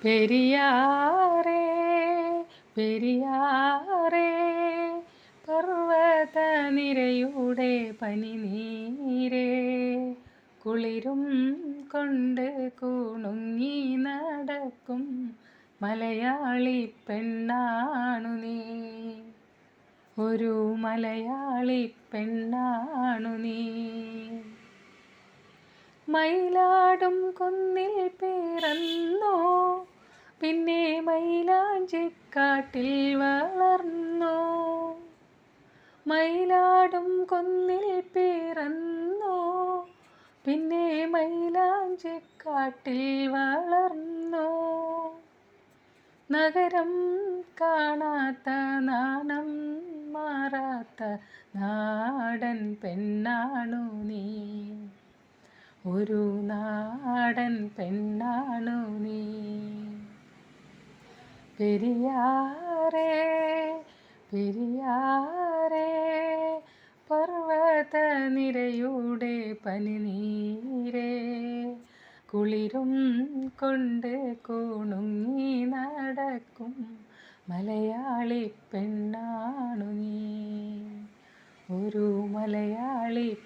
പെരിയാറേ പെരിയാറേ പർവ്വതനിരയുടെ പനിനീരേ കുളിരും കൊണ്ട് കുണുങ്ങി നടക്കും മലയാളി പെണ്ണാണു നീ. ഒരു മലയാളി പെണ്ണാണു നീ. മയിലാടും കുന്നിൽ പിറന്നോ, പിന്നെ മൈലാഞ്ചിക്കാട്ടിൽ വളർന്നോ. മയിലാടും കുന്നിൽ പിറന്നോ, പിന്നെ മൈലാഞ്ചിക്കാട്ടിൽ വളർന്നോ. നഗരം കാണാത്ത നാണം മാറാത്ത നാടൻ പെണ്ണാണു നീ. ഒരു നാടൻ പെണ്ണാണു നീ. പെരിയാറേ പെരിയാറേ പർവ്വതനിരയുടെ പനിനീരേ കുളിരും കൊണ്ട് കുണുങ്ങി നടക്കും മലയാളി പെണ്ണാണു നീ. ഒരു മലയാളി